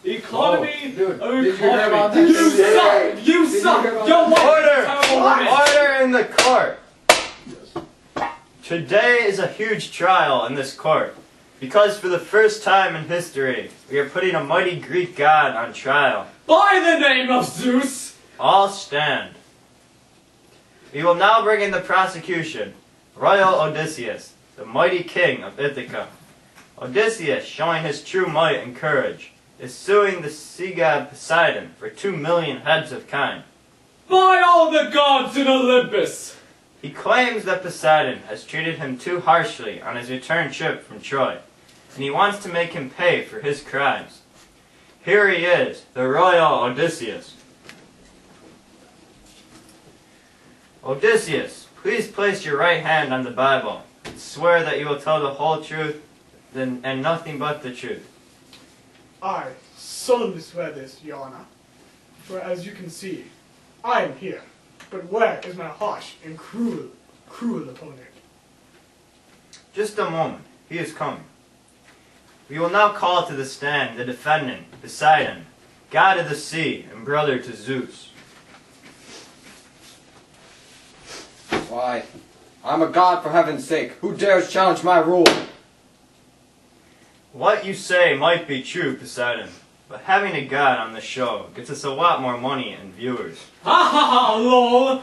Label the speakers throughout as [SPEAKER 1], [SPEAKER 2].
[SPEAKER 1] Economy.
[SPEAKER 2] Dude,
[SPEAKER 1] Economy.
[SPEAKER 2] did you hear about
[SPEAKER 1] You
[SPEAKER 2] that?
[SPEAKER 1] suck. You suck.
[SPEAKER 2] hear about
[SPEAKER 1] Your
[SPEAKER 2] that?
[SPEAKER 1] wife is a terrible woman.
[SPEAKER 3] Order in the court! Today is a huge trial in this court, because for the first time in history, we are putting a mighty Greek god on trial.
[SPEAKER 1] By the name of Zeus.
[SPEAKER 3] All stand. We will now bring in the prosecution, Royal Odysseus, the mighty king of Ithaca. Odysseus, showing his true might and courage, is suing the sea god Poseidon for 2 million heads of kine.
[SPEAKER 1] By all the gods in Olympus.
[SPEAKER 3] He claims that Poseidon has treated him too harshly on his return trip from Troy, and he wants to make him pay for his crimes. Here he is, the Royal Odysseus. Odysseus, please place your right hand on the Bible and swear that you will tell the whole truth and nothing but the truth.
[SPEAKER 4] I solemnly swear this, Your Honor, for as you can see, I am here, but where is my harsh and cruel opponent?
[SPEAKER 3] Just a moment, he is coming. We will now call to the stand the defendant, Poseidon, god of the sea and brother to Zeus.
[SPEAKER 2] Why, I'm a god for heaven's sake. Who dares challenge my rule?
[SPEAKER 3] What you say might be true, Poseidon, but having a god on the show gets us a lot more money and viewers.
[SPEAKER 1] Ha ha ha, lol.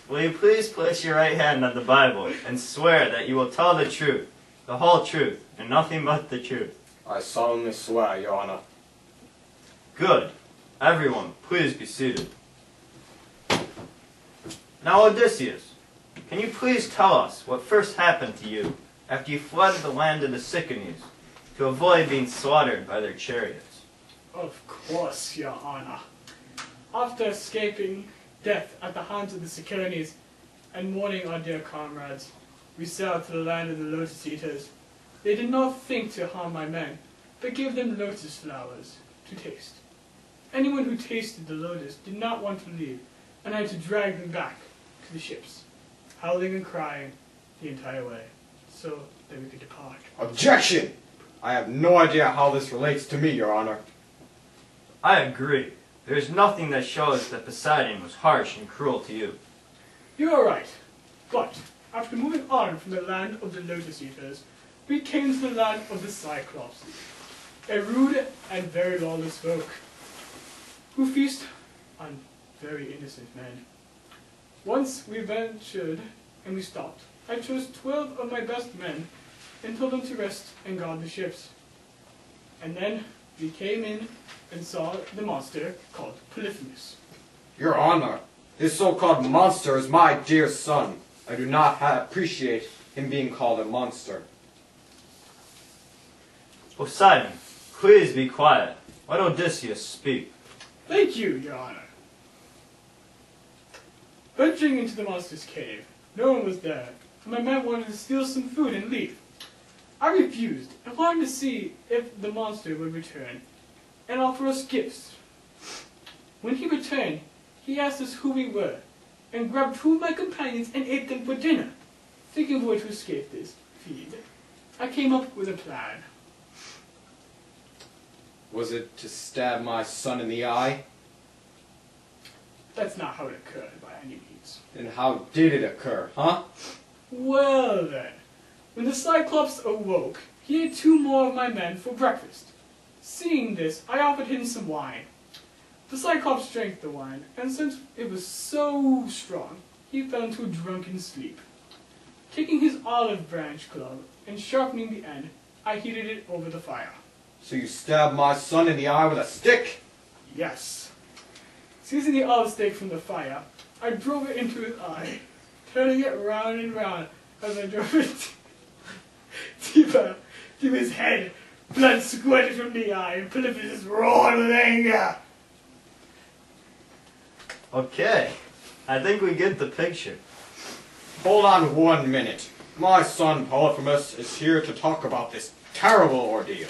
[SPEAKER 3] Will you please place your right hand on the Bible and swear that you will tell the truth, the whole truth, and nothing but the truth?
[SPEAKER 2] I solemnly swear, Your Honor.
[SPEAKER 3] Good. Everyone, please be seated. Now, Odysseus, can you please tell us what first happened to you after you fled the land of the Cyclones to avoid being slaughtered by their chariots?
[SPEAKER 4] Of course, Your Honor. After escaping death at the hands of the Cyclones and mourning our dear comrades, we sailed to the land of the Lotus Eaters. They did not think to harm my men, but gave them lotus flowers to taste. Anyone who tasted the lotus did not want to leave, and I had to drag them back to the ships, howling and crying the entire way, so that we could depart.
[SPEAKER 2] Objection! I have no idea how this relates to me, Your Honor.
[SPEAKER 3] I agree. There is nothing that shows that Poseidon was harsh and cruel to you.
[SPEAKER 4] You are right, but after moving on from the land of the Lotus Eaters, we came to the land of the Cyclops, a rude and very lawless folk, who feast on very innocent men. Once we ventured and we stopped. I chose 12 of my best men and told them to rest and guard the ships. And then we came in and saw the monster called Polyphemus.
[SPEAKER 2] Your Honor, this so-called monster is my dear son. I do not appreciate him being called a monster.
[SPEAKER 3] Poseidon, please be quiet. Let Odysseus speak.
[SPEAKER 4] Thank you, Your Honor. Venturing into the monster's cave, no one was there, and my men wanted to steal some food and leave. I refused and wanted to see if the monster would return and offer us gifts. When he returned, he asked us who we were and grabbed 2 of my companions and ate them for dinner. Thinking of a way to escape this feed, I came up with a plan.
[SPEAKER 2] Was it to stab my son in the eye?
[SPEAKER 4] That's not how it occurred by any means.
[SPEAKER 2] Then how did it occur, huh?
[SPEAKER 4] Well then, when the Cyclops awoke, he ate 2 more of my men for breakfast. Seeing this, I offered him some wine. The Cyclops drank the wine, and since it was so strong, he fell into a drunken sleep. Taking his olive branch club and sharpening the end, I heated it over the fire.
[SPEAKER 2] So you stabbed my son in the eye with a stick?
[SPEAKER 4] Yes. Seizing the olive stake from the fire, I drove it into his eye, turning it round and round as I drove it deeper to his head. Blood squirted from the eye, and Polyphemus roared with anger.
[SPEAKER 3] Okay, I think we get the picture.
[SPEAKER 2] Hold on 1 minute. My son Polyphemus is here to talk about this terrible ordeal.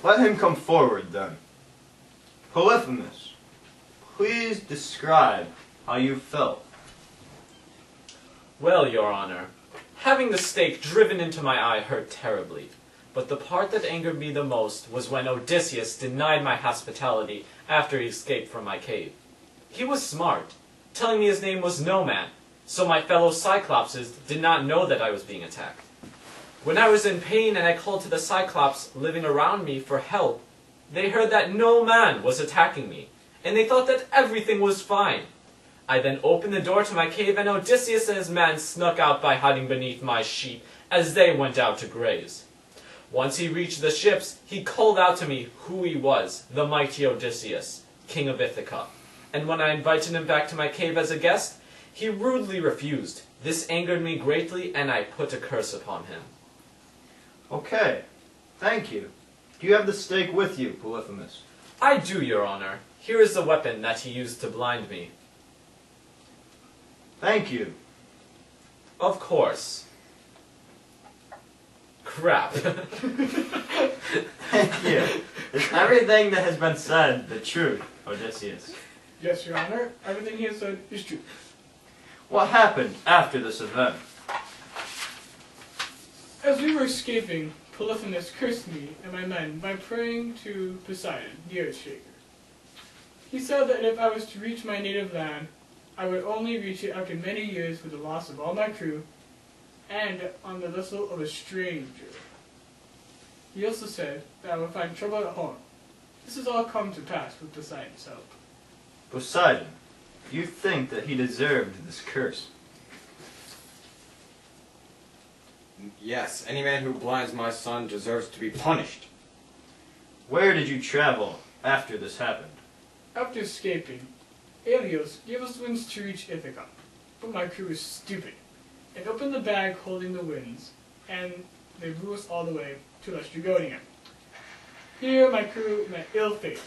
[SPEAKER 3] Let him come forward then. Polyphemus, please describe how you felt.
[SPEAKER 1] Well, Your Honor, having the stake driven into my eye hurt terribly. But the part that angered me the most was when Odysseus denied my hospitality after he escaped from my cave. He was smart, telling me his name was No Man, so my fellow Cyclopses did not know that I was being attacked. When I was in pain and I called to the Cyclops living around me for help, they heard that no man was attacking me, and they thought that everything was fine. I then opened the door to my cave, and Odysseus and his men snuck out by hiding beneath my sheep as they went out to graze. Once he reached the ships, he called out to me who he was, the mighty Odysseus, king of Ithaca. And when I invited him back to my cave as a guest, he rudely refused. This angered me greatly, and I put a curse upon him.
[SPEAKER 3] Okay, thank you. Do you have the stake with you, Polyphemus?
[SPEAKER 1] I do, your honor. Here is the weapon that he used to blind me.
[SPEAKER 3] Thank you.
[SPEAKER 1] Of course. Crap.
[SPEAKER 3] Thank you. Is everything that has been said the truth, Odysseus?
[SPEAKER 4] Yes, Your Honor. Everything he has said is true.
[SPEAKER 3] What happened after this event?
[SPEAKER 4] As we were escaping, Polyphemus cursed me and my men by praying to Poseidon, the Earthshaker. He said that if I was to reach my native land, I would only reach it after many years with the loss of all my crew and on the vessel of a stranger. He also said that I would find trouble at home. This has all come to pass with Poseidon's help.
[SPEAKER 3] Poseidon, you think that he deserved this curse?
[SPEAKER 2] Yes, any man who blinds my son deserves to be punished.
[SPEAKER 3] Where did you travel after this happened?
[SPEAKER 4] After escaping, Helios gave us winds to reach Ithaca, but my crew was stupid and opened the bag holding the winds, and they blew us all the way to Laestrygonia. Here my crew met ill fate,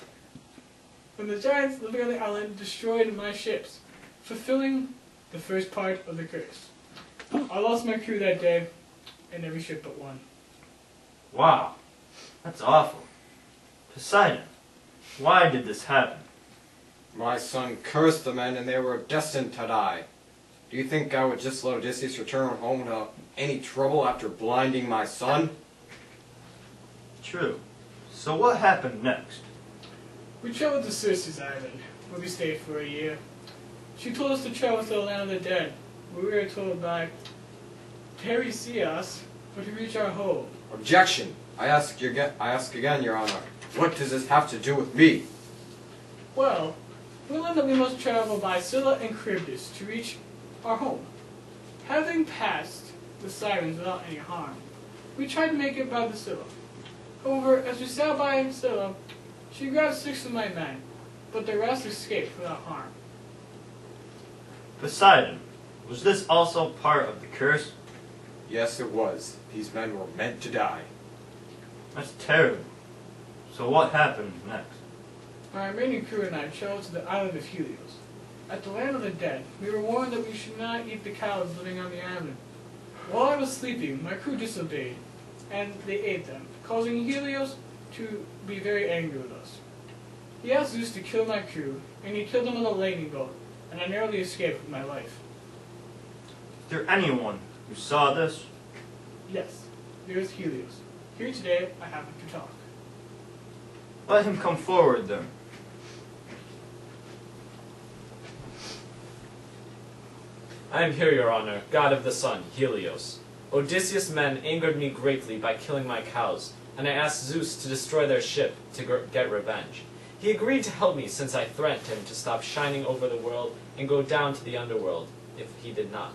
[SPEAKER 4] when the giants living on the island destroyed my ships, fulfilling the first part of the curse. I lost my crew that day, and every ship but one.
[SPEAKER 3] Wow, that's awful. Poseidon, why did this happen?
[SPEAKER 2] My son cursed the men and they were destined to die. Do you think I would just let Odysseus return home without any trouble after blinding my son?
[SPEAKER 3] True. So what happened next?
[SPEAKER 4] We traveled to Circe's island, where we stayed for a year. She told us to travel to the land of the dead, where we were told by Tiresias to reach our home.
[SPEAKER 2] Objection! I ask again, Your Honor. What does this have to do with me?
[SPEAKER 4] Well, we learned that we must travel by Scylla and Charybdis to reach our home. Having passed the Sirens without any harm, we tried to make it by the Scylla. However, as we sailed by Scylla, she grabbed 6 of my men, but the rest escaped without harm.
[SPEAKER 3] Poseidon, was this also part of the curse?
[SPEAKER 2] Yes, it was. These men were meant to die.
[SPEAKER 3] That's terrible. So what happened next?
[SPEAKER 4] My remaining crew and I traveled to the island of Helios. At the land of the dead, we were warned that we should not eat the cows living on the island. While I was sleeping, my crew disobeyed, and they ate them, causing Helios to be very angry with us. He asked Zeus to kill my crew, and he killed them with a lightning bolt, and I narrowly escaped with my life.
[SPEAKER 3] Is there anyone who saw this?
[SPEAKER 4] Yes, there is Helios. Here today, I happen to talk.
[SPEAKER 3] Let him come forward then.
[SPEAKER 1] I am here, your honor, god of the sun, Helios. Odysseus' men angered me greatly by killing my cows, and I asked Zeus to destroy their ship to get revenge. He agreed to help me since I threatened him to stop shining over the world and go down to the underworld if he did not.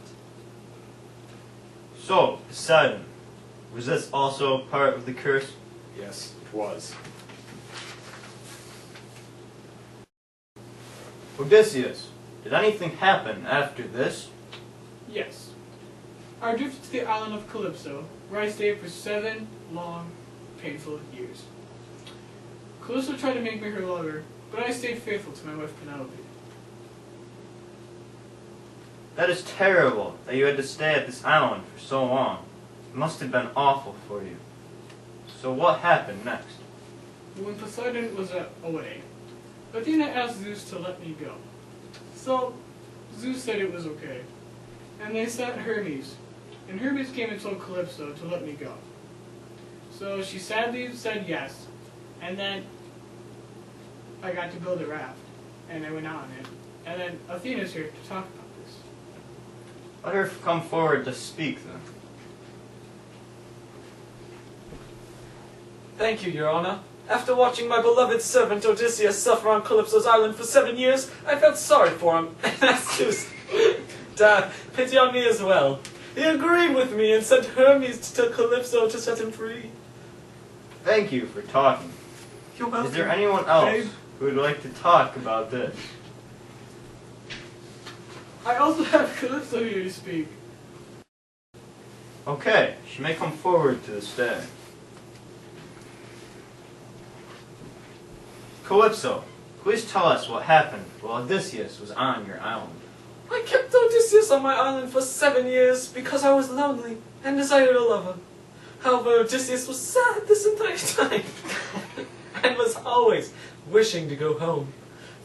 [SPEAKER 3] So, Poseidon, was this also part of the curse?
[SPEAKER 2] Yes, it was.
[SPEAKER 3] Odysseus, did anything happen after this?
[SPEAKER 4] Yes. I drifted to the island of Calypso, where I stayed for 7 long, painful years. Calypso tried to make me her lover, but I stayed faithful to my wife Penelope.
[SPEAKER 3] That is terrible that you had to stay at this island for so long. It must have been awful for you. So what happened next?
[SPEAKER 4] When Poseidon was away, Athena asked Zeus to let me go. So, Zeus said it was okay. And they sent Hermes, and Hermes came and told Calypso to let me go. So she sadly said yes, and then I got to build a raft, and I went out on it. And then Athena's here to talk about this.
[SPEAKER 3] Let her come forward to speak then.
[SPEAKER 1] Thank you, Your Honor. After watching my beloved servant Odysseus suffer on Calypso's island for 7 years, I felt sorry for him, and asked Zeus to have pity on me as well. He agreed with me and sent Hermes to Calypso to set him free.
[SPEAKER 3] Thank you for talking.
[SPEAKER 1] You're welcome.
[SPEAKER 3] Is there anyone else
[SPEAKER 4] Babe.
[SPEAKER 3] who would like to talk about this?
[SPEAKER 4] I also have Calypso here to speak.
[SPEAKER 3] Okay, she may come forward to the stage. Calypso, please tell us what happened while Odysseus was on your island.
[SPEAKER 1] I kept Odysseus on my island for 7 years because I was lonely and desired a lover. However, Odysseus was sad this entire time and was always wishing to go home.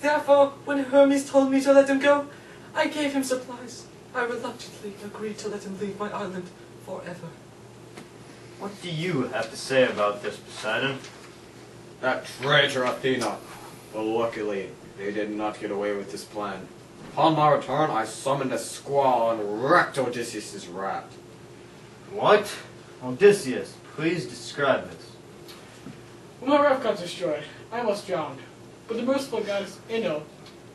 [SPEAKER 1] Therefore, when Hermes told me to let him go, I gave him supplies. I reluctantly agreed to let him leave my island forever.
[SPEAKER 3] What do you have to say about this, Poseidon?
[SPEAKER 2] That traitor Athena. But luckily, they did not get away with this plan. Upon my return, I summoned a squall and wrecked Odysseus' raft.
[SPEAKER 3] What? Odysseus, please describe this.
[SPEAKER 4] When my raft got destroyed, I almost drowned. But the merciful goddess Ino,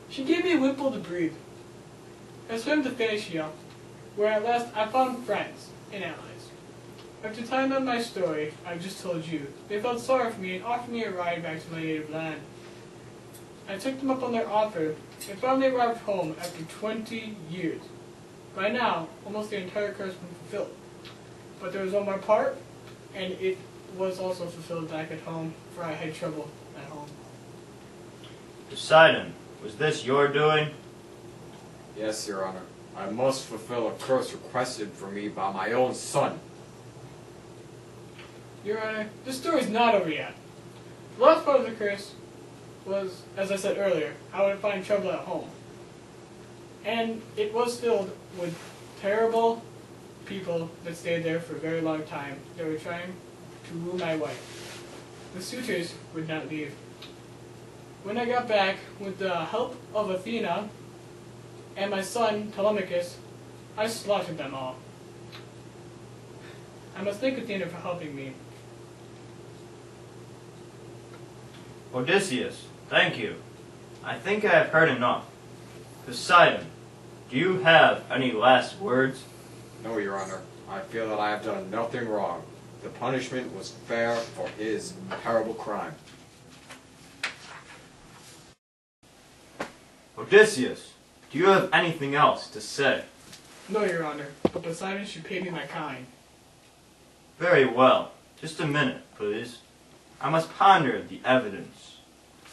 [SPEAKER 4] she gave me a wimple to breathe. I swam to Phaeacia, where at last I found friends and allies. After telling them my story I just told you, they felt sorry for me and offered me a ride back to my native land. I took them up on their offer and finally arrived home after 20 years. By now, almost the entire curse had been fulfilled. But there was one more part, and it was also fulfilled back at home, for I had trouble at home.
[SPEAKER 3] Poseidon, was this your doing?
[SPEAKER 2] Yes, Your Honor. I must fulfill a curse requested for me by my own son.
[SPEAKER 4] Your Honor, this story's not over yet. The last part of the curse was, as I said earlier, I would find trouble at home. And it was filled with terrible people that stayed there for a very long time. They were trying to woo my wife. The suitors would not leave. When I got back, with the help of Athena and my son Telemachus, I slaughtered them all. I must thank Athena for helping me.
[SPEAKER 3] Odysseus, thank you. I think I have heard enough. Poseidon, do you have any last words?
[SPEAKER 2] No, Your Honor. I feel that I have done nothing wrong. The punishment was fair for his terrible crime.
[SPEAKER 3] Odysseus, do you have anything else to say?
[SPEAKER 4] No, Your Honor, but Poseidon should pay me my kind.
[SPEAKER 3] Very well. Just a minute, please. I must ponder the evidence.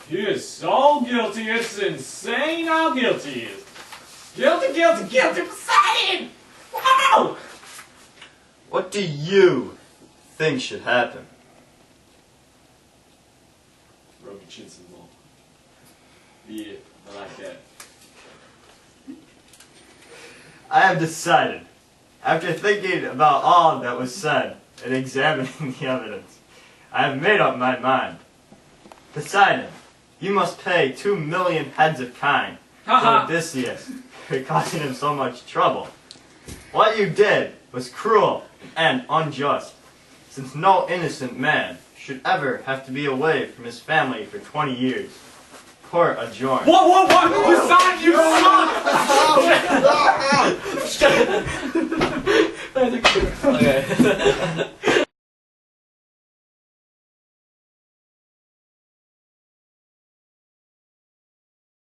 [SPEAKER 5] He is so guilty, it's insane how guilty he is. Guilty, guilty, guilty, Poseidon! Wow!
[SPEAKER 3] What do you think should happen?
[SPEAKER 5] Rub your chin some more. Yeah, I like that.
[SPEAKER 3] I have decided, after thinking about all that was said and examining the evidence, I have made up my mind. Poseidon, you must pay 2 million heads of kine to Odysseus for causing him so much trouble. What you did was cruel and unjust, since no innocent man should ever have to be away from his family for 20 years. Court adjourned.
[SPEAKER 5] What? Poseidon, you